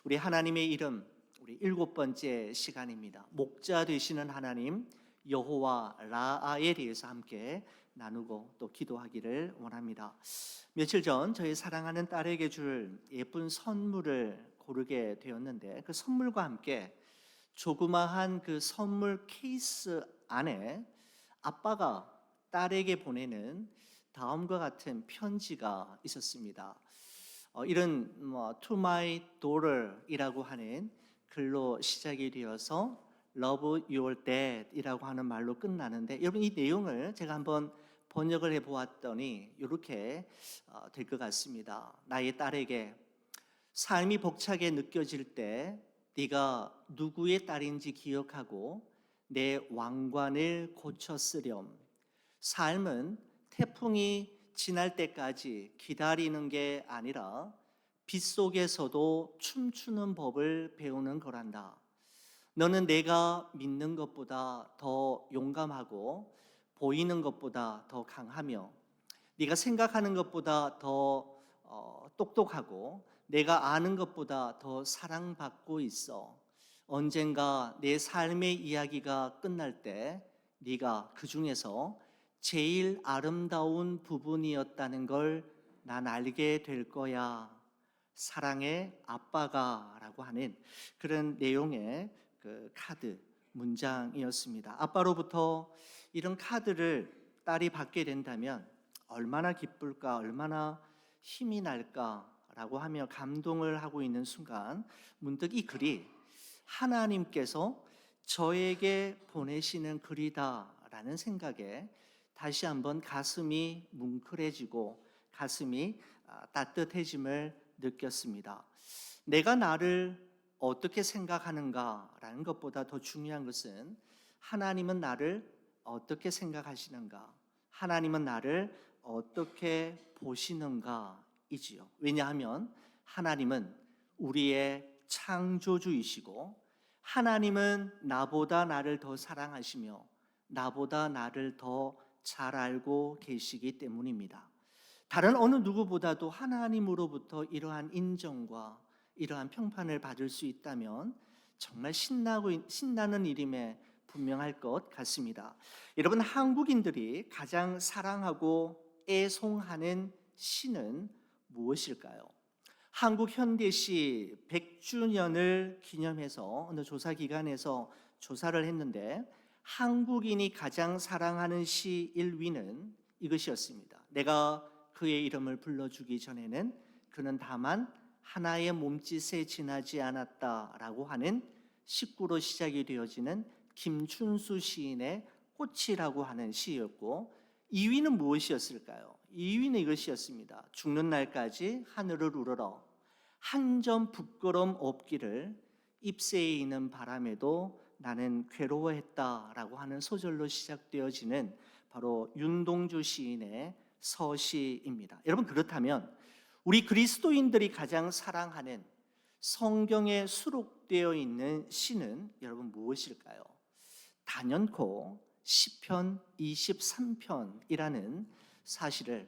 우리 하나님의 이름, 우리 7번째 시간입니다. 목자 되시는 하나님 여호와 라아에 대해서 함께 나누고 또 기도하기를 원합니다. 며칠 전 저희 사랑하는 딸에게 줄 예쁜 선물을 고르게 되었는데, 그 선물과 함께 조그마한 그 선물 케이스 안에 아빠가 딸에게 보내는 다음과 같은 편지가 있었습니다. 이런 To my daughter이라고 하는 글로 시작이 되어서 Love your dad이라고 하는 말로 끝나는데, 여러분 이 내용을 제가 한번 번역을 해보았더니 이렇게 될 것 같습니다. 나의 딸에게, 삶이 벅차게 느껴질 때 네가 누구의 딸인지 기억하고 내 왕관을 고쳐 쓰렴. 삶은 태풍이 지날 때까지 기다리는 게 아니라 빗속에서도 춤추는 법을 배우는 거란다. 너는 내가 믿는 것보다 더 용감하고 보이는 것보다 더 강하며 네가 생각하는 것보다 더 똑똑하고 내가 아는 것보다 더 사랑받고 있어. 언젠가 내 삶의 이야기가 끝날 때 네가 그 중에서 제일 아름다운 부분이었다는 걸 난 알게 될 거야. 사랑의 아빠가 라고 하는 그런 내용의 그 카드 문장이었습니다. 아빠로부터 이런 카드를 딸이 받게 된다면 얼마나 기쁠까, 얼마나 힘이 날까라고 하며 감동을 하고 있는 순간 문득 이 글이 하나님께서 저에게 보내시는 글이다라는 생각에 다시 한번 가슴이 뭉클해지고 가슴이 따뜻해짐을 느꼈습니다. 내가 나를 어떻게 생각하는가라는 것보다 더 중요한 것은 하나님은 나를 어떻게 생각하시는가, 하나님은 나를 어떻게 보시는가이지요. 왜냐하면 하나님은 우리의 창조주이시고 하나님은 나보다 나를 더 사랑하시며 나보다 나를 더 잘 알고 계시기 때문입니다. 다른 어느 누구보다도 하나님으로부터 이러한 인정과 이러한 평판을 받을 수 있다면 정말 신나는 일임에 분명할 것 같습니다. 여러분, 한국인들이 가장 사랑하고 애송하는 시는 무엇일까요? 한국 현대시 100주년을 기념해서 어느 조사기관에서 조사를 했는데 한국인이 가장 사랑하는 시 1위는 이것이었습니다. 내가 그의 이름을 불러주기 전에는 그는 다만 하나의 몸짓에 지나지 않았다라고 하는 19로 시작이 되어지는 김춘수 시인의 꽃이라고 하는 시였고, 2위는 무엇이었을까요? 2위는 이것이었습니다. 죽는 날까지 하늘을 우러러 한 점 부끄럼 없기를 잎새에 있는 바람에도 나는 괴로워했다라고 하는 소절로 시작되어지는 바로 윤동주 시인의 서시입니다. 여러분, 그렇다면 우리 그리스도인들이 가장 사랑하는 성경에 수록되어 있는 시는 여러분 무엇일까요? 단연코 시편 23편이라는 사실을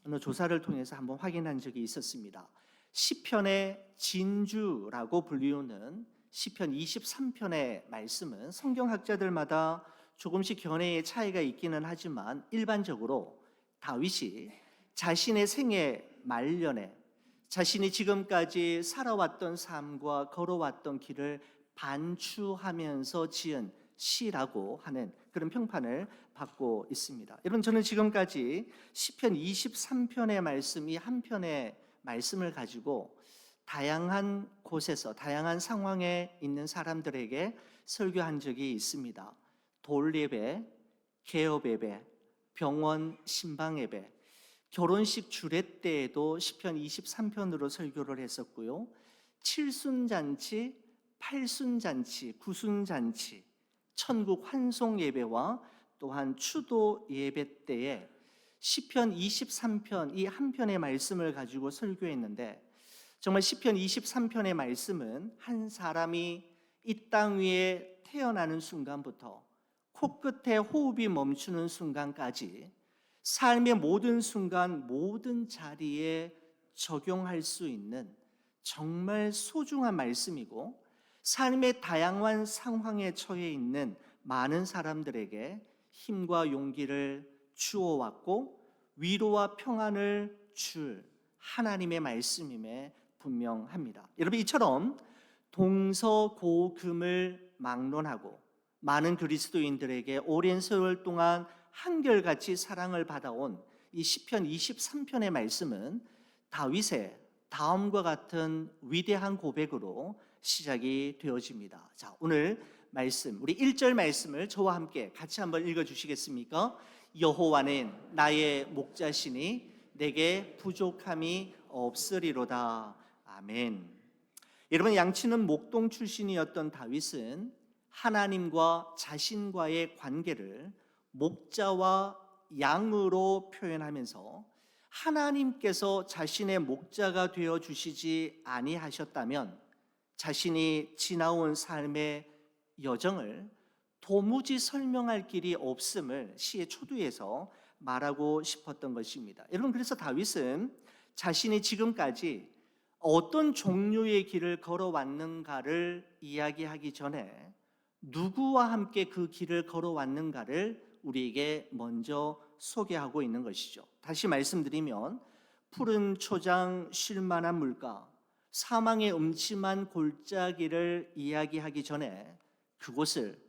어느 조사를 통해서 한번 확인한 적이 있었습니다. 시편의 진주라고 불리우는 시편 23편의 말씀은 성경학자들마다 조금씩 견해의 차이가 있기는 하지만 일반적으로 다윗이 자신의 생애 말년에 자신이 지금까지 살아왔던 삶과 걸어왔던 길을 반추하면서 지은 시라고 하는 그런 평판을 받고 있습니다. 여러분, 저는 지금까지 시편 23편의 말씀, 이 한 편의 말씀을 가지고 다양한 곳에서 다양한 상황에 있는 사람들에게 설교한 적이 있습니다. 돌예배, 개업예배, 병원 신방예배, 결혼식 주례 때에도 시편 23편으로 설교를 했었고요. 칠순잔치, 팔순잔치, 구순잔치, 천국 환송예배와 또한 추도 예배 때에 시편 23편 이 한 편의 말씀을 가지고 설교했는데, 정말 시편 23편의 말씀은 한 사람이 이 땅 위에 태어나는 순간부터 코끝에 호흡이 멈추는 순간까지 삶의 모든 순간 모든 자리에 적용할 수 있는 정말 소중한 말씀이고 삶의 다양한 상황에 처해 있는 많은 사람들에게 힘과 용기를 주어왔고 위로와 평안을 줄 하나님의 말씀임에 분명합니다. 여러분, 이처럼 동서고금을 막론하고 많은 그리스도인들에게 오랜 세월 동안 한결같이 사랑을 받아온 이 시편 23편의 말씀은 다윗의 다음과 같은 위대한 고백으로 시작이 되어집니다. 자, 오늘 말씀, 우리 1절 말씀을 저와 함께 같이 한번 읽어 주시겠습니까? 여호와는 나의 목자시니 내게 부족함이 없으리로다. 아멘. 여러분, 양치는 목동 출신이었던 다윗은 하나님과 자신과의 관계를 목자와 양으로 표현하면서 하나님께서 자신의 목자가 되어 주시지 아니하셨다면 자신이 지나온 삶의 여정을 도무지 설명할 길이 없음을 시의 초두에서 말하고 싶었던 것입니다. 여러분, 그래서 다윗은 자신이 지금까지 어떤 종류의 길을 걸어왔는가를 이야기하기 전에 누구와 함께 그 길을 걸어왔는가를 우리에게 먼저 소개하고 있는 것이죠. 다시 말씀드리면 푸른 초장 쉴 만한 물가, 사망의 음침한 골짜기를 이야기하기 전에 그곳을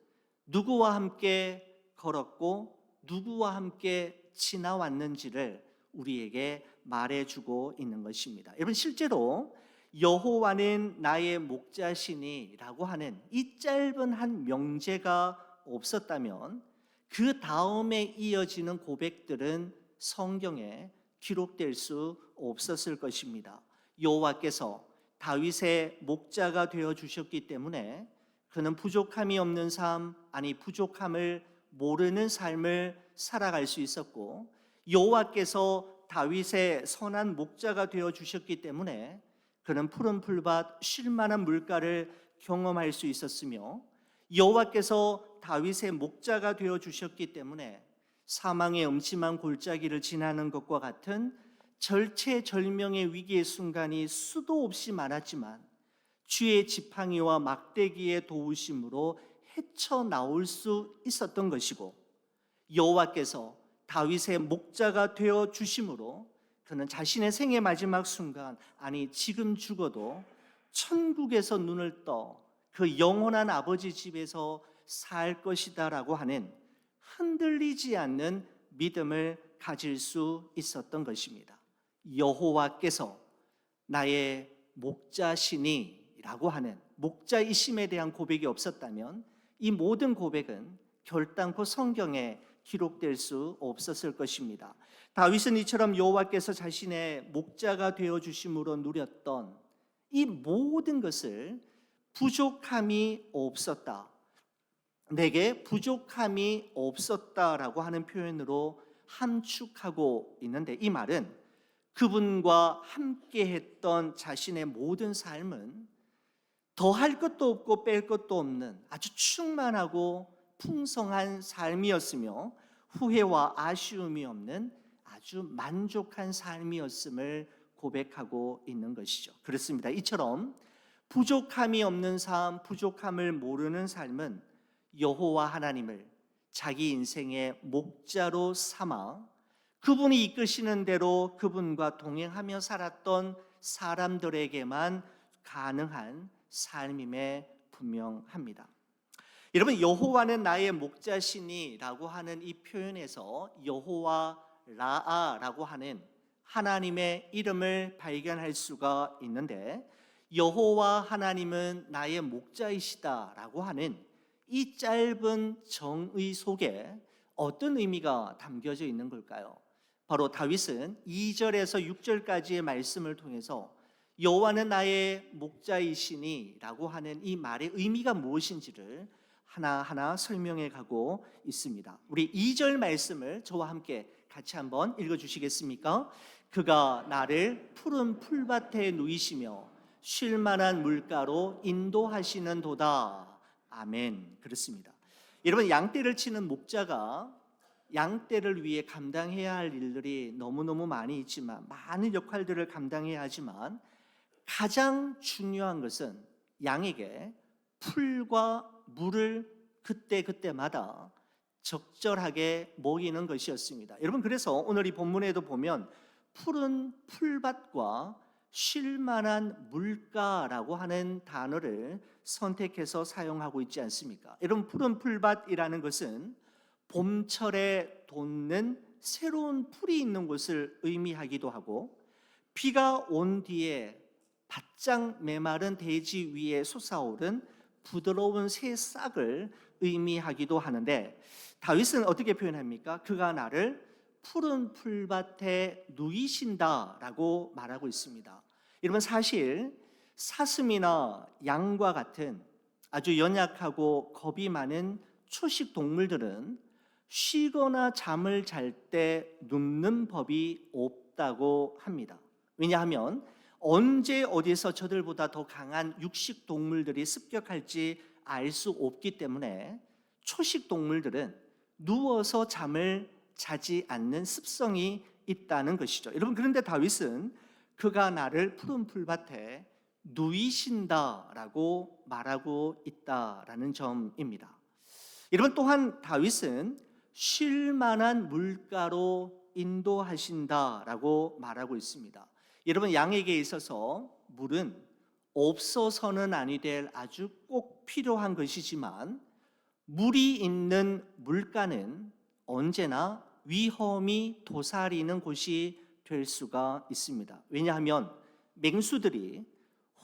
누구와 함께 걸었고 누구와 함께 지나왔는지를 우리에게 말해주고 있는 것입니다. 여러분, 실제로 여호와는 나의 목자시니라고 하는 이 짧은 한 명제가 없었다면 그 다음에 이어지는 고백들은 성경에 기록될 수 없었을 것입니다. 여호와께서 다윗의 목자가 되어 주셨기 때문에 그는 부족함이 없는 삶, 아니 부족함을 모르는 삶을 살아갈 수 있었고, 여호와께서 다윗의 선한 목자가 되어 주셨기 때문에 그는 푸른 풀밭 쉴 만한 물가를 경험할 수 있었으며, 여호와께서 다윗의 목자가 되어 주셨기 때문에 사망의 음침한 골짜기를 지나는 것과 같은 절체절명의 위기의 순간이 수도 없이 많았지만 주의 지팡이와 막대기의 도우심으로 헤쳐나올 수 있었던 것이고, 여호와께서 다윗의 목자가 되어 주심으로 그는 자신의 생의 마지막 순간, 아니 지금 죽어도 천국에서 눈을 떠 그 영원한 아버지 집에서 살 것이다라고 하는 흔들리지 않는 믿음을 가질 수 있었던 것입니다. 여호와께서 나의 목자시니라고 하는 목자이심에 대한 고백이 없었다면 이 모든 고백은 결단코 성경에 기록될 수 없었을 것입니다. 다윗은 이처럼 여호와께서 자신의 목자가 되어 주심으로 누렸던 이 모든 것을 부족함이 없었다, 내게 부족함이 없었다라고 하는 표현으로 함축하고 있는데, 이 말은 그분과 함께했던 자신의 모든 삶은 더할 것도 없고 뺄 것도 없는 아주 충만하고 풍성한 삶이었으며 후회와 아쉬움이 없는 아주 만족한 삶이었음을 고백하고 있는 것이죠. 그렇습니다. 이처럼 부족함이 없는 삶, 부족함을 모르는 삶은 여호와 하나님을 자기 인생의 목자로 삼아 그분이 이끄시는 대로 그분과 동행하며 살았던 사람들에게만 가능한 삶임에 분명합니다. 여러분, 여호와는 나의 목자시니라고 하는 이 표현에서 여호와 라아라고 하는 하나님의 이름을 발견할 수가 있는데, 여호와 하나님은 나의 목자이시다라고 하는 이 짧은 정의 속에 어떤 의미가 담겨져 있는 걸까요? 바로 다윗은 2절에서 6절까지의 말씀을 통해서 여호와는 나의 목자이시니라고 하는 이 말의 의미가 무엇인지를 하나하나 설명해 가고 있습니다. 우리 2절 말씀을 저와 함께 같이 한번 읽어 주시겠습니까? 그가 나를 푸른 풀밭에 누이시며 쉴 만한 물가로 인도하시는 도다. 아멘. 그렇습니다. 여러분, 양떼를 치는 목자가 양떼를 위해 감당해야 할 일들이 너무너무 많이 있지만, 많은 역할들을 감당해야 하지만 가장 중요한 것은 양에게 풀과 물을 그때그때마다 적절하게 먹이는 것이었습니다. 여러분, 그래서 오늘 이 본문에도 보면 푸른 풀밭과 쉴만한 물가라고 하는 단어를 선택해서 사용하고 있지 않습니까? 여러분, 푸른 풀밭이라는 것은 봄철에 돋는 새로운 풀이 있는 곳을 의미하기도 하고, 비가 온 뒤에 바짝 메마른 대지 위에 솟아오른 부드러운 새 싹을 의미하기도 하는데, 다윗은 어떻게 표현합니까? 그가 나를 푸른 풀밭에 누이신다라고 말하고 있습니다. 여러분, 사실 사슴이나 양과 같은 아주 연약하고 겁이 많은 초식 동물들은 쉬거나 잠을 잘 때 눕는 법이 없다고 합니다. 왜냐하면 언제 어디서 저들보다 더 강한 육식 동물들이 습격할지 알 수 없기 때문에 초식 동물들은 누워서 잠을 자지 않는 습성이 있다는 것이죠. 여러분, 그런데 다윗은 그가 나를 푸른 풀밭에 누이신다라고 말하고 있다라는 점입니다. 여러분, 또한 다윗은 쉴 만한 물가로 인도하신다라고 말하고 있습니다. 여러분, 양에게 있어서 물은 없어서는 아니 될 아주 꼭 필요한 것이지만, 물이 있는 물가는 언제나 위험이 도사리는 곳이 될 수가 있습니다. 왜냐하면 맹수들이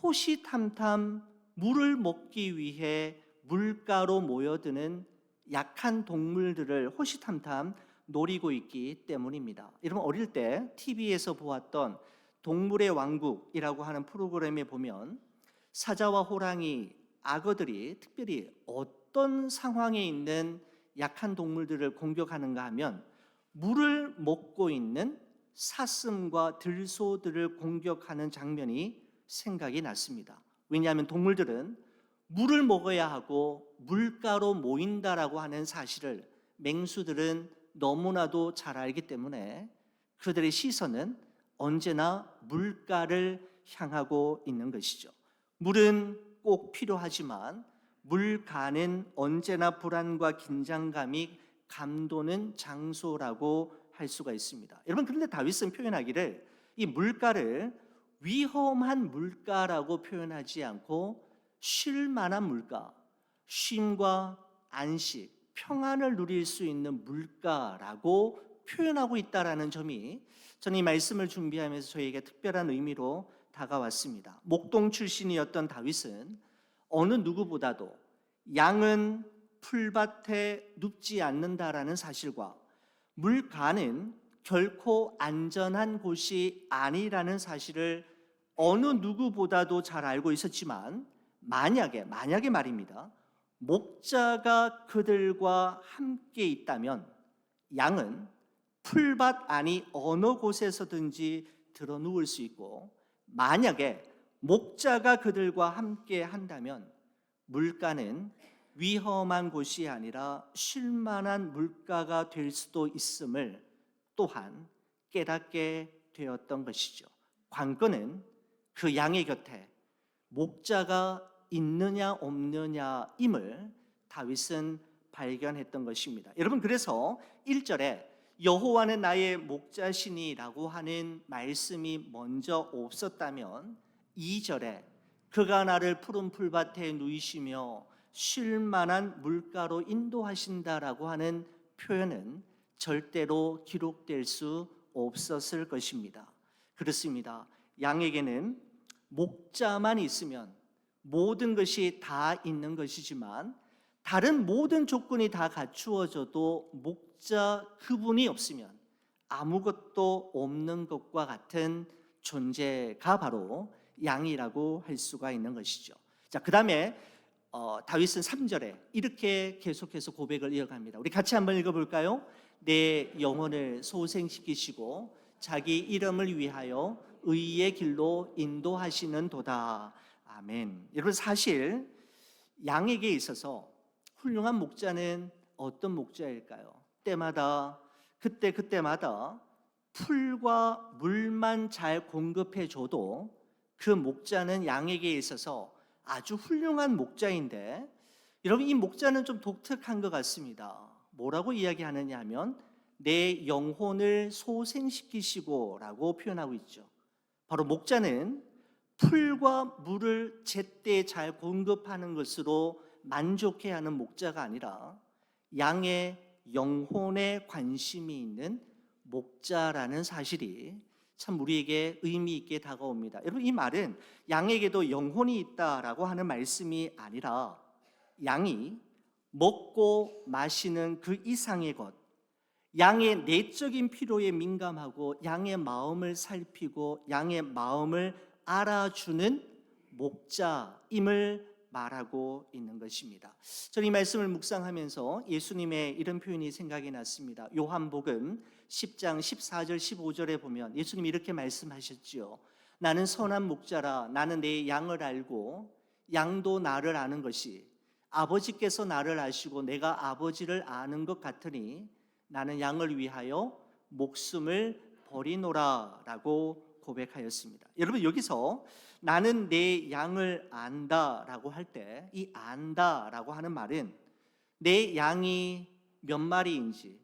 호시탐탐 물을 먹기 위해 물가로 모여드는 약한 동물들을 호시탐탐 노리고 있기 때문입니다. 여러분, 어릴 때 TV에서 보았던 동물의 왕국이라고 하는 프로그램에 보면 사자와 호랑이, 악어들이 특별히 어떤 상황에 있는 약한 동물들을 공격하는가 하면 물을 먹고 있는 사슴과 들소들을 공격하는 장면이 생각이 났습니다. 왜냐하면 동물들은 물을 먹어야 하고 물가로 모인다라고 하는 사실을 맹수들은 너무나도 잘 알기 때문에 그들의 시선은 언제나 물가를 향하고 있는 것이죠. 물은 꼭 필요하지만 물가는 언제나 불안과 긴장감이 감도는 장소라고 할 수가 있습니다. 여러분, 그런데 다윗은 표현하기를 이 물가를 위험한 물가라고 표현하지 않고 쉴 만한 물가, 쉼과 안식, 평안을 누릴 수 있는 물가라고 표현하고 있다라는 점이 저는 이 말씀을 준비하면서 저에게 특별한 의미로 다가왔습니다. 목동 출신이었던 다윗은 어느 누구보다도 양은 풀밭에 눕지 않는다라는 사실과 물가는 결코 안전한 곳이 아니라는 사실을 어느 누구보다도 잘 알고 있었지만, 만약에 말입니다, 목자가 그들과 함께 있다면 양은 풀밭 아니 어느 곳에서든지 들어 누울 수 있고, 만약에 목자가 그들과 함께 한다면 물가는 위험한 곳이 아니라 쉴만한 물가가 될 수도 있음을 또한 깨닫게 되었던 것이죠. 관건은 그 양의 곁에 목자가 있느냐 없느냐임을 다윗은 발견했던 것입니다. 여러분, 그래서 1절에 여호와는 나의 목자시니라고 하는 말씀이 먼저 없었다면 2절에 그가 나를 푸른 풀밭에 누이시며 쉴 만한 물가로 인도하신다라고 하는 표현은 절대로 기록될 수 없었을 것입니다. 그렇습니다. 양에게는 목자만 있으면 모든 것이 다 있는 것이지만, 다른 모든 조건이 다 갖추어져도 목자 그분이 없으면 아무것도 없는 것과 같은 존재가 바로 양이라고 할 수가 있는 것이죠. 자, 그 다음에 다윗은 3절에 이렇게 계속해서 고백을 이어갑니다. 우리 같이 한번 읽어볼까요? 내 영혼을 소생시키시고 자기 이름을 위하여 의의 길로 인도하시는 도다. 아멘. 여러분, 사실 양에게 있어서 훌륭한 목자는 어떤 목자일까요? 때마다 그때마다 풀과 물만 잘 공급해 줘도 그 목자는 양에게 있어서 아주 훌륭한 목자인데, 여러분 이 목자는 좀 독특한 것 같습니다. 뭐라고 이야기하느냐 하면 내 영혼을 소생시키시고 라고 표현하고 있죠. 바로 목자는 풀과 물을 제때 잘 공급하는 것으로 만족해야 하는 목자가 아니라 양의 영혼에 관심이 있는 목자라는 사실이 참 우리에게 의미 있게 다가옵니다. 여러분 이 말은 양에게도 영혼이 있다라고 하는 말씀이 아니라 양이 먹고 마시는 그 이상의 것, 양의 내적인 필요에 민감하고 양의 마음을 살피고 양의 마음을 알아주는 목자임을 말하고 있는 것입니다. 저는 이 말씀을 묵상하면서 예수님의 이런 표현이 생각이 났습니다. 요한복음 10장 14절 15절에 보면 예수님이 이렇게 말씀하셨지요. 나는 선한 목자라. 나는 내 양을 알고 양도 나를 아는 것이 아버지께서 나를 아시고 내가 아버지를 아는 것 같으니 나는 양을 위하여 목숨을 버리노라 라고 고백하였습니다. 여러분 여기서 나는 내 양을 안다라고 할 때 이 안다라고 하는 말은 내 양이 몇 마리인지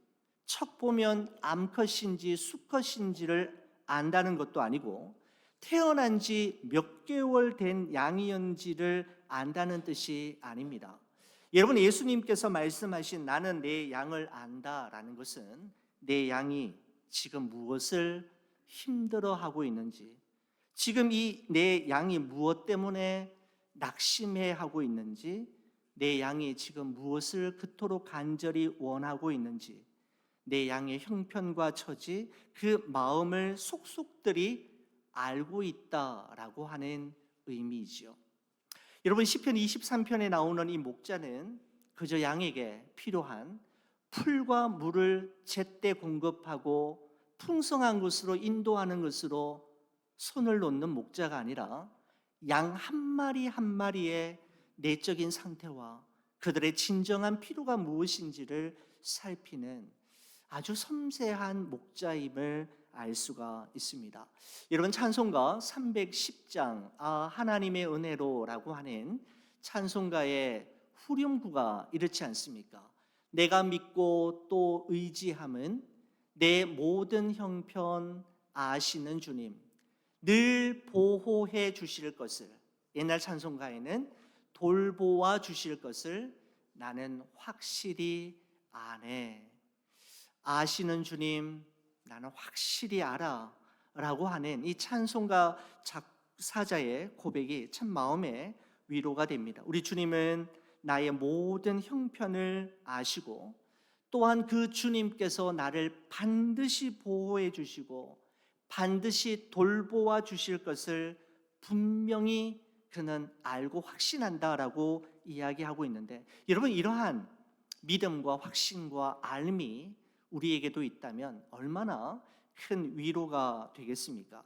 척 보면 암컷인지 수컷인지를 안다는 것도 아니고 태어난 지 몇 개월 된 양이었는지를 안다는 뜻이 아닙니다. 여러분 예수님께서 말씀하신 나는 내 양을 안다라는 것은 내 양이 지금 무엇을 힘들어하고 있는지, 지금 이 내 양이 무엇 때문에 낙심해하고 있는지, 내 양이 지금 무엇을 그토록 간절히 원하고 있는지, 내 양의 형편과 처지, 그 마음을 속속들이 알고 있다라고 하는 의미이지요. 여러분 시편 23편에 나오는 이 목자는 그저 양에게 필요한 풀과 물을 제때 공급하고 풍성한 곳으로 인도하는 것으로 손을 놓는 목자가 아니라 양 한 마리 한 마리의 내적인 상태와 그들의 진정한 필요가 무엇인지를 살피는 아주 섬세한 목자임을 알 수가 있습니다. 여러분 찬송가 310장 하나님의 은혜로라고 하는 찬송가의 후렴구가 이렇지 않습니까? 내가 믿고 또 의지함은 내 모든 형편 아시는 주님, 늘 보호해 주실 것을, 옛날 찬송가에는 돌보아 주실 것을 나는 확실히 아네. 아시는 주님, 나는 확실히 알아 라고 하는 이 찬송가 작사자의 고백이 참 마음에 위로가 됩니다. 우리 주님은 나의 모든 형편을 아시고 또한 그 주님께서 나를 반드시 보호해 주시고 반드시 돌보아 주실 것을 분명히 그는 알고 확신한다라고 이야기하고 있는데, 여러분 이러한 믿음과 확신과 알미 우리에게도 있다면 얼마나 큰 위로가 되겠습니까?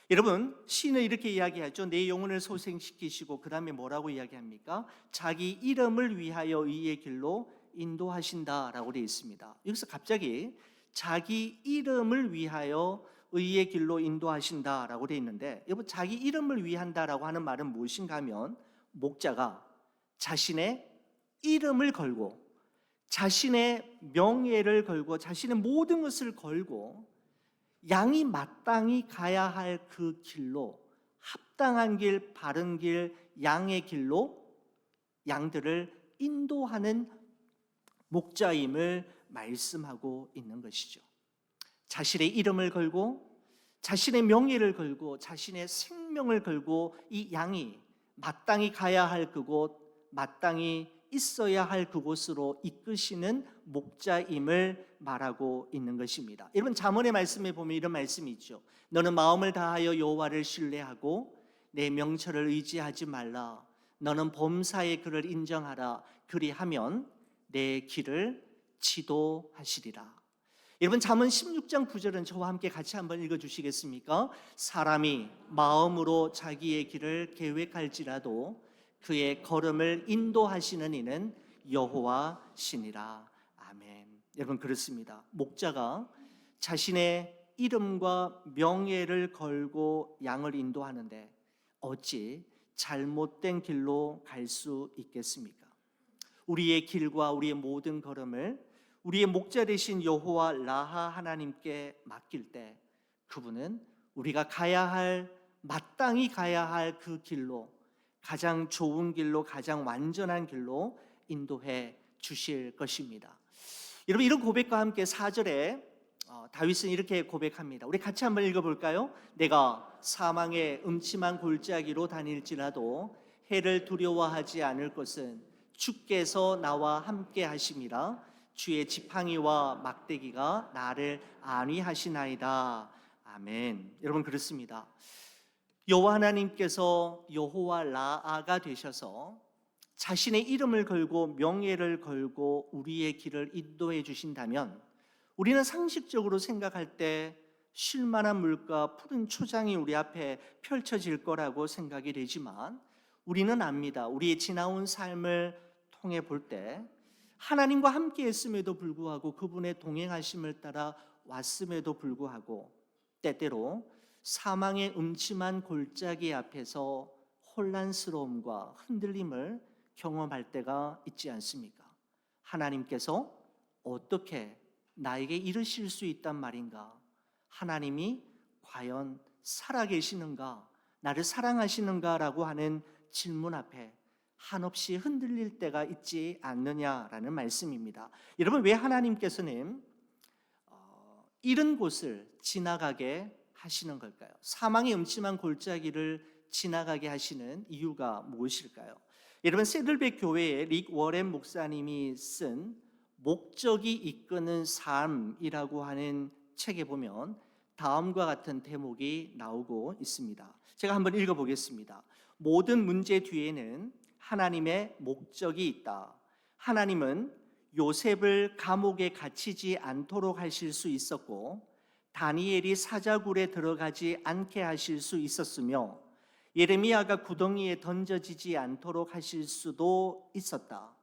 여러분 시인은 이렇게 이야기하죠. 내 영혼을 소생시키시고 그 다음에 뭐라고 이야기합니까? 자기 이름을 위하여 의의 길로 인도하신다라고 되어 있습니다. 여기서 갑자기 자기 이름을 위하여 의의 길로 인도하신다라고 되어 있는데, 여러분 자기 이름을 위한다라고 하는 말은 무엇인가 하면 목자가 자신의 이름을 걸고 자신의 명예를 걸고 자신의 모든 것을 걸고 양이 마땅히 가야 할 그 길로, 합당한 길, 바른 길, 양의 길로 양들을 인도하는 목자임을 말씀하고 있는 것이죠. 자신의 이름을 걸고 자신의 명예를 걸고 자신의 생명을 걸고 이 양이 마땅히 가야 할 그곳, 마땅히 있어야 할 그곳으로 이끄시는 목자임을 말하고 있는 것입니다. 여러분 잠언의 말씀에 보면 이런 말씀이 있죠. 너는 마음을 다하여 여호와를 신뢰하고 내 명철을 의지하지 말라. 너는 범사의 그를 인정하라. 그리하면 내 길을 지도하시리라. 여러분 잠언 16장 9절은 저와 함께 같이 한번 읽어주시겠습니까? 사람이 마음으로 자기의 길을 계획할지라도 그의 걸음을 인도하시는 이는 여호와시니라. 아멘. 여러분 그렇습니다. 목자가 자신의 이름과 명예를 걸고 양을 인도하는데 어찌 잘못된 길로 갈 수 있겠습니까? 우리의 길과 우리의 모든 걸음을 우리의 목자 되신 여호와 라하 하나님께 맡길 때 그분은 우리가 마땅히 가야 할 그 길로, 가장 좋은 길로, 가장 완전한 길로 인도해 주실 것입니다. 여러분, 이런 고백과 함께 4절에 다윗은 이렇게 고백합니다. 우리 같이 한번 읽어볼까요? 내가 사망의 음침한 골짜기로 다닐지라도 해를 두려워하지 않을 것은 주께서 나와 함께 하심이라. 주의 지팡이와 막대기가 나를 안위하시나이다. 아멘. 여러분, 그렇습니다. 여호와 하나님께서 여호와 라아가 되셔서 자신의 이름을 걸고 명예를 걸고 우리의 길을 인도해 주신다면 우리는 상식적으로 생각할 때 쉴만한 물과 푸른 초장이 우리 앞에 펼쳐질 거라고 생각이 되지만 우리는 압니다. 우리의 지나온 삶을 통해 볼 때 하나님과 함께 했음에도 불구하고 그분의 동행하심을 따라 왔음에도 불구하고 때때로 사망의 음침한 골짜기 앞에서 혼란스러움과 흔들림을 경험할 때가 있지 않습니까? 하나님께서 어떻게 나에게 이르실 수 있단 말인가? 하나님이 과연 살아계시는가? 나를 사랑하시는가? 라고 하는 질문 앞에 한없이 흔들릴 때가 있지 않느냐라는 말씀입니다. 여러분, 왜 하나님께서는 이런 곳을 지나가게 하시는 걸까요? 사망의 음침한 골짜기를 지나가게 하시는 이유가 무엇일까요? 여러분, 세들백 교회의 릭 워렌 목사님이 쓴 목적이 이끄는 삶이라고 하는 책에 보면 다음과 같은 대목이 나오고 있습니다. 제가 한번 읽어보겠습니다. 모든 문제 뒤에는 하나님의 목적이 있다. 하나님은 요셉을 감옥에 갇히지 않도록 하실 수 있었고 다니엘이 사자굴에 들어가지 않게 하실 수 있었으며 예레미야가 구덩이에 던져지지 않도록 하실 수도 있었다.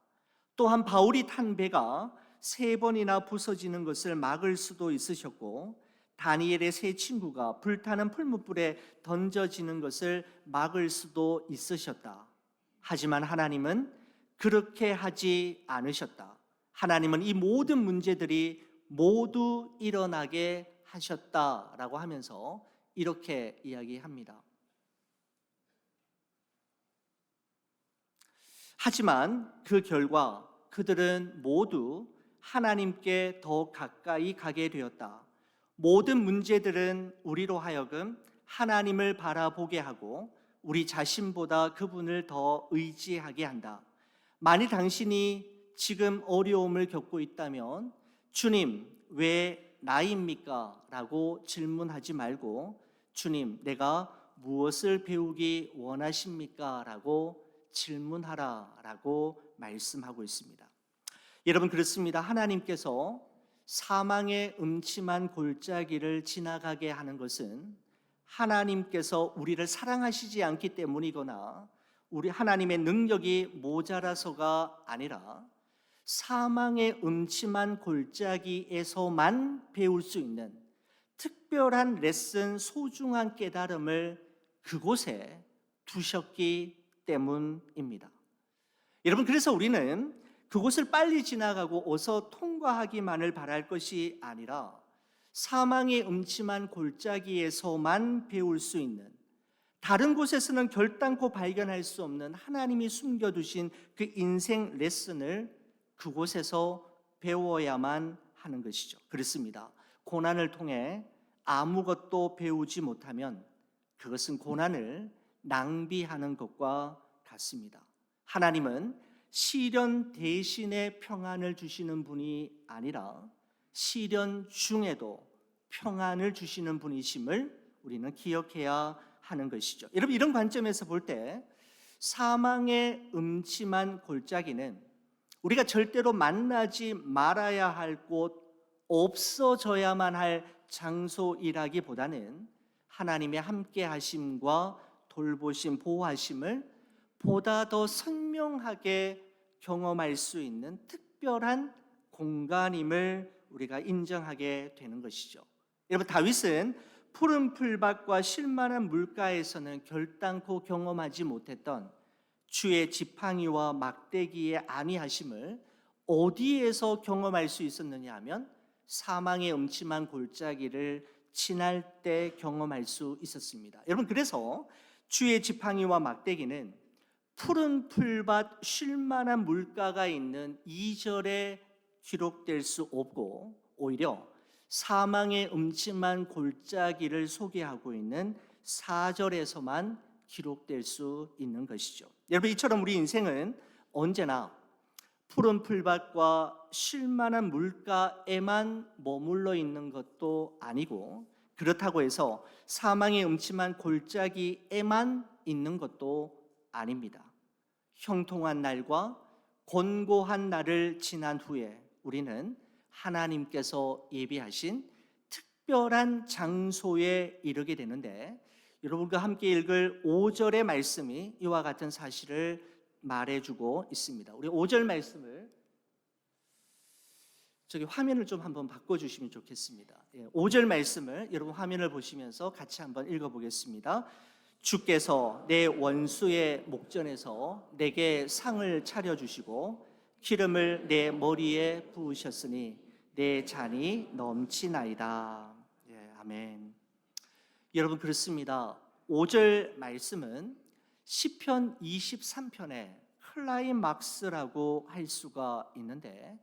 또한 바울이 탄 배가 3번이나 부서지는 것을 막을 수도 있으셨고 다니엘의 3 친구가 불타는 풀무불에 던져지는 것을 막을 수도 있으셨다. 하지만 하나님은 그렇게 하지 않으셨다. 하나님은 이 모든 문제들이 모두 일어나게 하셨다라고 하면서 이렇게 이야기합니다. 하지만 그 결과 그들은 모두 하나님께 더 가까이 가게 되었다. 모든 문제들은 우리로 하여금 하나님을 바라보게 하고 우리 자신보다 그분을 더 의지하게 한다. 만일 당신이 지금 어려움을 겪고 있다면 주님, 왜 나입니까? 라고 질문하지 말고 주님, 내가 무엇을 배우기 원하십니까? 라고 질문하라 라고 말씀하고 있습니다. 여러분, 그렇습니다. 하나님께서 사망의 음침한 골짜기를 지나가게 하는 것은 하나님께서 우리를 사랑하시지 않기 때문이거나 우리 하나님의 능력이 모자라서가 아니라 사망의 음침한 골짜기에서만 배울 수 있는 특별한 레슨, 소중한 깨달음을 그곳에 두셨기 때문입니다. 여러분, 그래서 우리는 그곳을 빨리 지나가고 어서 통과하기만을 바랄 것이 아니라 사망의 음침한 골짜기에서만 배울 수 있는, 다른 곳에서는 결단코 발견할 수 없는 하나님이 숨겨두신 그 인생 레슨을 그곳에서 배워야만 하는 것이죠. 그렇습니다. 고난을 통해 아무것도 배우지 못하면 그것은 고난을 낭비하는 것과 같습니다. 하나님은 시련 대신에 평안을 주시는 분이 아니라 시련 중에도 평안을 주시는 분이심을 우리는 기억해야 하는 것이죠. 여러분, 이런 관점에서 볼 때 사망의 음침한 골짜기는 우리가 절대로 만나지 말아야 할 곳, 없어져야만 할 장소이라기보다는 하나님의 함께 하심과 돌보심, 보호하심을 보다 더 선명하게 경험할 수 있는 특별한 공간임을 우리가 인정하게 되는 것이죠. 여러분, 다윗은 푸른 풀밭과 쉴만한 물가에서는 결단코 경험하지 못했던 주의 지팡이와 막대기의 안위하심을 어디에서 경험할 수 있었느냐 하면 사망의 음침한 골짜기를 지날 때 경험할 수 있었습니다. 여러분, 그래서 주의 지팡이와 막대기는 푸른 풀밭 쉴만한 물가가 있는 2절에 기록될 수 없고 오히려 사망의 음침한 골짜기를 소개하고 있는 4절에서만 기록될 수 있는 것이죠. 여러분, 이처럼 우리 인생은 언제나 푸른 풀밭과 쉴만한 물가에만 머물러 있는 것도 아니고, 그렇다고 해서 사망의 음침한 골짜기에만 있는 것도 아닙니다. 형통한 날과 곤고한 날을 지난 후에 우리는 하나님께서 예비하신 특별한 장소에 이르게 되는데, 여러분과 함께 읽을 5절의 말씀이 이와 같은 사실을 말해주고 있습니다. 우리 5절 말씀을 화면을 좀 한번 바꿔주시면 좋겠습니다. 5절 말씀을 여러분 화면을 보시면서 같이 한번 읽어보겠습니다. 주께서 내 원수의 목전에서 내게 상을 차려주시고 기름을 내 머리에 부으셨으니 내 잔이 넘치나이다. 아멘. 여러분, 그렇습니다. 5절 말씀은 시편 23편의 클라이막스라고 할 수가 있는데,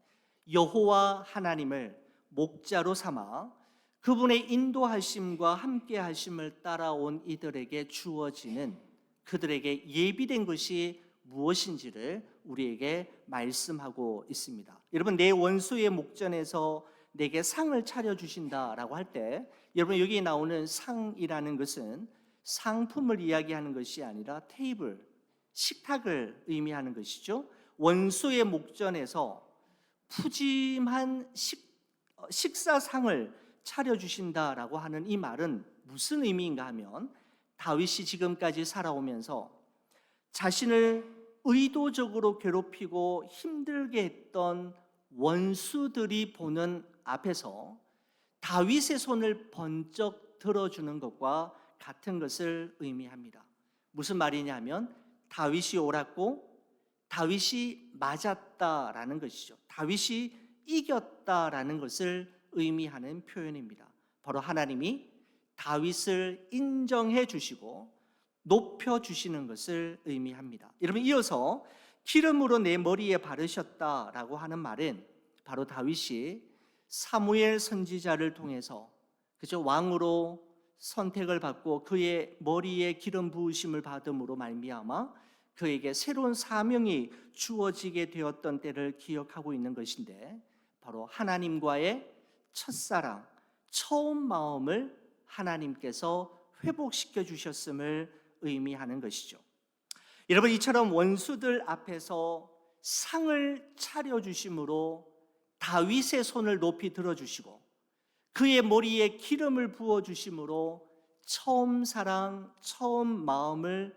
여호와 하나님을 목자로 삼아 그분의 인도하심과 함께하심을 따라온 이들에게 주어지는 그들에게 예비된 것이 무엇인지를 우리에게 말씀하고 있습니다. 여러분, 내 원수의 목전에서 내게 상을 차려주신다라고 할 때, 여러분, 여기 나오는 상이라는 것은 상품을 이야기하는 것이 아니라 테이블, 식탁을 의미하는 것이죠. 원수의 목전에서 푸짐한 식사상을 차려주신다라고 하는 이 말은 무슨 의미인가 하면, 다윗이 지금까지 살아오면서 자신을 의도적으로 괴롭히고 힘들게 했던 원수들이 보는 앞에서 다윗의 손을 번쩍 들어주는 것과 같은 것을 의미합니다. 무슨 말이냐면 다윗이 옳았고 다윗이 맞았다라는 것이죠. 다윗이 이겼다라는 것을 의미하는 표현입니다. 바로 하나님이 다윗을 인정해 주시고 높여 주시는 것을 의미합니다. 여러분, 이어서 기름으로 내 머리에 바르셨다라고 하는 말은 바로 다윗이 사무엘 선지자를 통해서 왕으로 선택을 받고 그의 머리에 기름 부으심을 받음으로 말미암아 그에게 새로운 사명이 주어지게 되었던 때를 기억하고 있는 것인데, 바로 하나님과의 첫사랑, 처음 마음을 하나님께서 회복시켜 주셨음을 의미하는 것이죠. 여러분, 이처럼 원수들 앞에서 상을 차려주심으로 다윗의 손을 높이 들어주시고 그의 머리에 기름을 부어주심으로 처음 사랑, 처음 마음을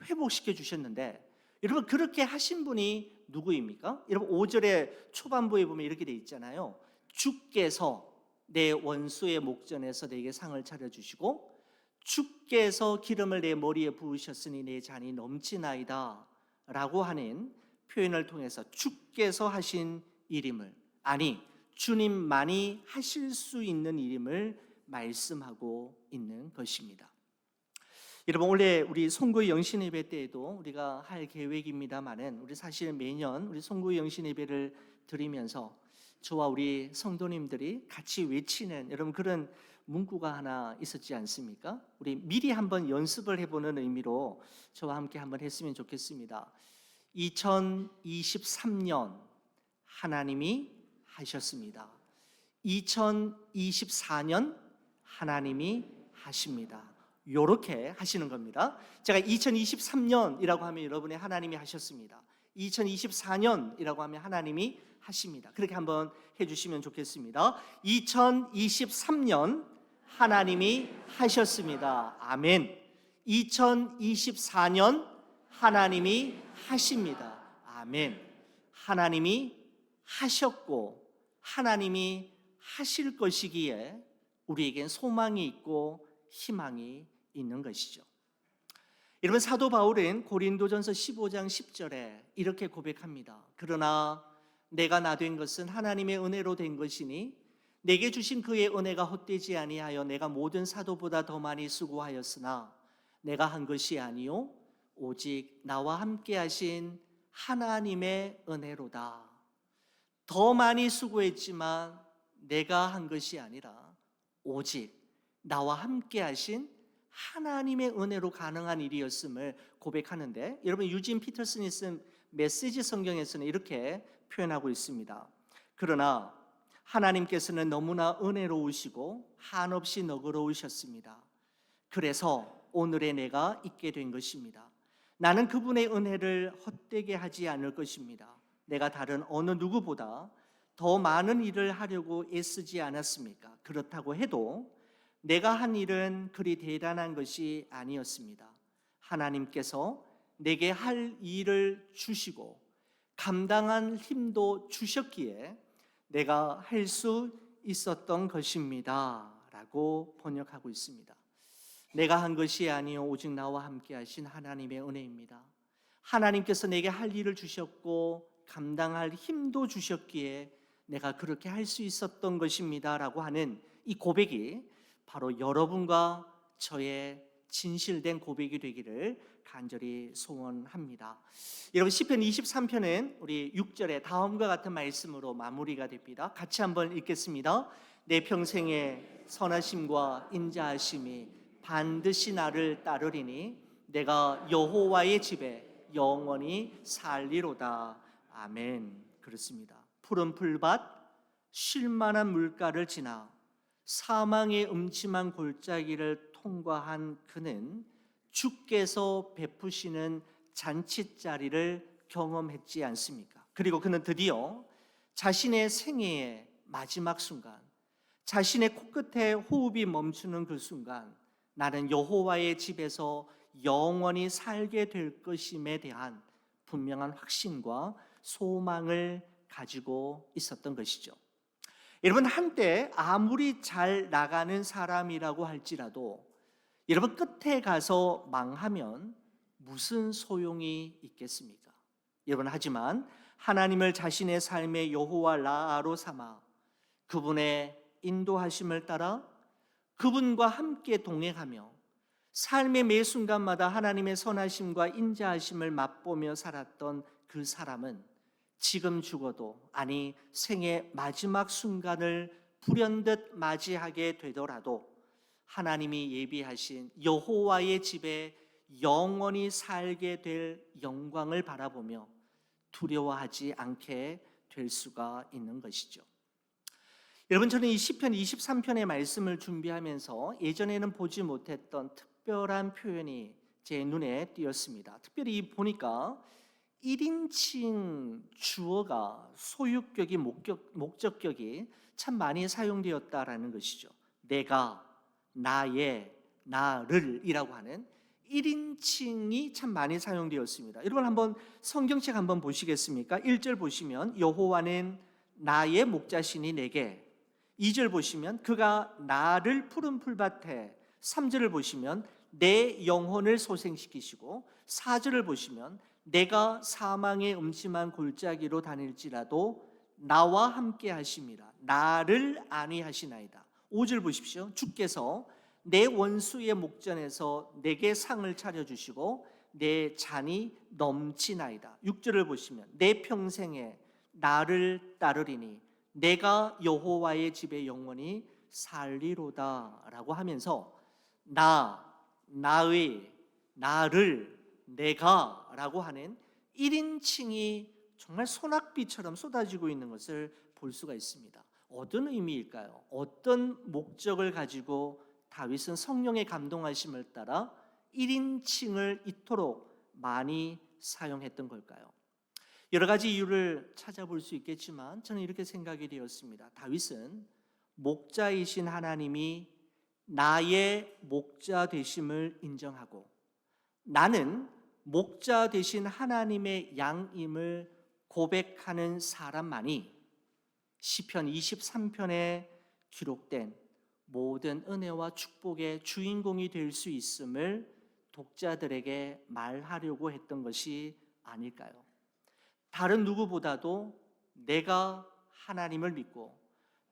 회복시켜 주셨는데, 여러분, 그렇게 하신 분이 누구입니까? 여러분, 5절의 초반부에 보면 이렇게 돼 있잖아요. 주께서 내 원수의 목전에서 내게 상을 차려주시고 주께서 기름을 내 머리에 부으셨으니 내 잔이 넘치나이다 라고 하는 표현을 통해서 주께서 하신 일임을, 아니 주님만이 하실 수 있는 일임을 말씀하고 있는 것입니다. 여러분, 원래 우리 송구의 영신 예배 때에도 우리가 할 계획입니다만은, 우리 사실 매년 우리 송구의 영신 예배를 드리면서 저와 우리 성도님들이 같이 외치는 여러분 그런 문구가 하나 있었지 않습니까? 우리 미리 한번 연습을 해보는 의미로 저와 함께 한번 했으면 좋겠습니다. 2023년 하나님이 하셨습니다. 2024년 하나님이 하십니다. 이렇게 하시는 겁니다. 제가 2023년이라고 하면 여러분의 하나님이 하셨습니다. 2024년이라고 하면 하나님이 하십니다. 그렇게 한번 해주시면 좋겠습니다. 2023년 하나님이 하셨습니다. 아멘. 2024년 하나님이 하십니다. 아멘. 하나님이 하셨고 하나님이 하실 것이기에 우리에겐 소망이 있고 희망이 있는 것이죠. 여러분, 사도 바울은 고린도전서 15장 10절에 이렇게 고백합니다. 그러나 내가 나 된 것은 하나님의 은혜로 된 것이니 내게 주신 그의 은혜가 헛되지 아니하여 내가 모든 사도보다 더 많이 수고하였으나 내가 한 것이 아니요 오직 나와 함께 하신 하나님의 은혜로다. 더 많이 수고했지만 내가 한 것이 아니라 오직 나와 함께 하신 하나님의 은혜로 가능한 일이었음을 고백하는데, 여러분 유진 피터슨이 쓴 메시지 성경에서는 이렇게 표현하고 있습니다. 그러나 하나님께서는 너무나 은혜로우시고 한없이 너그러우셨습니다. 그래서 오늘의 내가 있게 된 것입니다. 나는 그분의 은혜를 헛되게 하지 않을 것입니다. 내가 다른 어느 누구보다 더 많은 일을 하려고 애쓰지 않았습니까? 그렇다고 해도 내가 한 일은 그리 대단한 것이 아니었습니다. 하나님께서 내게 할 일을 주시고 감당한 힘도 주셨기에 내가 할 수 있었던 것입니다 라고 번역하고 있습니다. 내가 한 것이 아니요 오직 나와 함께 하신 하나님의 은혜입니다. 하나님께서 내게 할 일을 주셨고 감당할 힘도 주셨기에 내가 그렇게 할 수 있었던 것입니다 라고 하는 이 고백이 바로 여러분과 저의 진실된 고백이 되기를 간절히 소원합니다. 여러분, 시편 23편은 우리 6절에 다음과 같은 말씀으로 마무리가 됩니다. 같이 한번 읽겠습니다. 내 평생의 선하심과 인자하심이 반드시 나를 따르리니 내가 여호와의 집에 영원히 살리로다. 아멘. 그렇습니다. 푸른 풀밭 쉴만한 물가를 지나 사망의 음침한 골짜기를 통과한 그는 주께서 베푸시는 잔치자리를 경험했지 않습니까? 그리고 그는 드디어 자신의 생애의 마지막 순간, 자신의 코끝에 호흡이 멈추는 그 순간, 나는 여호와의 집에서 영원히 살게 될 것임에 대한 분명한 확신과 소망을 가지고 있었던 것이죠. 여러분, 한때 아무리 잘 나가는 사람이라고 할지라도 여러분 끝에 가서 망하면 무슨 소용이 있겠습니까? 여러분, 하지만 하나님을 자신의 삶의 여호와 라아로 삼아 그분의 인도하심을 따라 그분과 함께 동행하며 삶의 매 순간마다 하나님의 선하심과 인자하심을 맛보며 살았던 그 사람은 지금 죽어도, 아니 생의 마지막 순간을 불현듯 맞이하게 되더라도 하나님이 예비하신 여호와의 집에 영원히 살게 될 영광을 바라보며 두려워하지 않게 될 수가 있는 것이죠. 여러분, 저는 이 시편 23편의 말씀을 준비하면서 예전에는 보지 못했던 특별한 표현이 제 눈에 띄었습니다. 특별히 보니까 1인칭 주어가 소유격이 목적격이 참 많이 사용되었다라는 것이죠. 내가, 나의, 나를 이라고 하는 1인칭이 참 많이 사용되었습니다. 여러분, 한번 성경책 한번 보시겠습니까? 1절 보시면 여호와는 나의 목자시니 내게, 2절 보시면 그가 나를 푸른 풀밭에, 3절을 보시면 내 영혼을 소생시키시고, 4절을 보시면 내가 사망의 음침한 골짜기로 다닐지라도 나와 함께 하심이라, 나를 안위하시나이다. 5절 보십시오. 주께서 내 원수의 목전에서 내게 상을 차려주시고 내 잔이 넘치나이다. 6절을 보시면 내 평생에 나를 따르리니 내가 여호와의 집에 영원히 살리로다 라고 하면서 나의, 나를, 내가 라고 하는 1인칭이 정말 소낙비처럼 쏟아지고 있는 것을 볼 수가 있습니다. 어떤 의미일까요? 어떤 목적을 가지고 다윗은 성령의 감동하심을 따라 1인칭을 이토록 많이 사용했던 걸까요? 여러 가지 이유를 찾아볼 수 있겠지만 저는 이렇게 생각이 되었습니다. 다윗은 목자이신 하나님이 나의 목자 되심을 인정하고 나는 목자 되신 하나님의 양임을 고백하는 사람만이 시편 23편에 기록된 모든 은혜와 축복의 주인공이 될 수 있음을 독자들에게 말하려고 했던 것이 아닐까요? 다른 누구보다도 내가 하나님을 믿고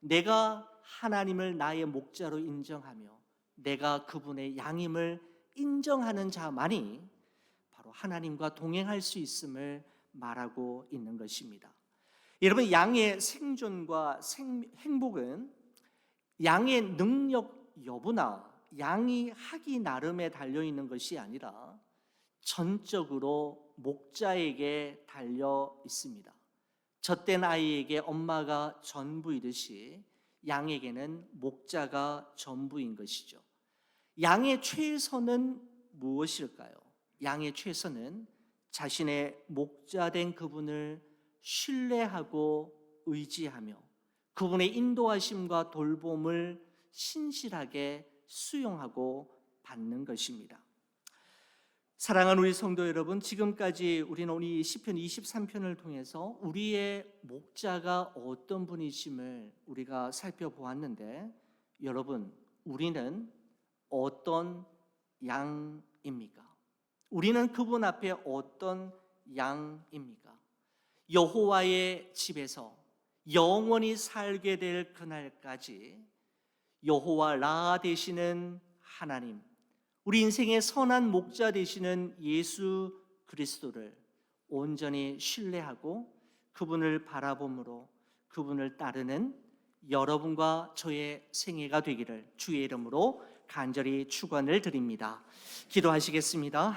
내가 하나님을 나의 목자로 인정하며 내가 그분의 양임을 인정하는 자만이 바로 하나님과 동행할 수 있음을 말하고 있는 것입니다. 여러분, 양의 생존과 행복은 양의 능력 여부나 양이 하기 나름에 달려있는 것이 아니라 전적으로 목자에게 달려 있습니다. 젖된 아이에게 엄마가 전부이듯이 양에게는 목자가 전부인 것이죠. 양의 최선은 무엇일까요? 양의 최선은 자신의 목자된 그분을 신뢰하고 의지하며 그분의 인도하심과 돌봄을 신실하게 수용하고 받는 것입니다. 사랑하는 우리 성도 여러분, 지금까지 우리는 오늘 시편 23편을 통해서 우리의 목자가 어떤 분이심을 우리가 살펴보았는데, 여러분, 우리는 어떤 양입니까? 우리는 그분 앞에 어떤 양입니까? 여호와의 집에서 영원히 살게 될 그날까지 여호와 라 되시는 하나님, 우리 인생의 선한 목자 되시는 예수 그리스도를 온전히 신뢰하고 그분을 바라봄으로 그분을 따르는 여러분과 저의 생애가 되기를 주의 이름으로 간절히 축원을 드립니다. 기도하시겠습니다.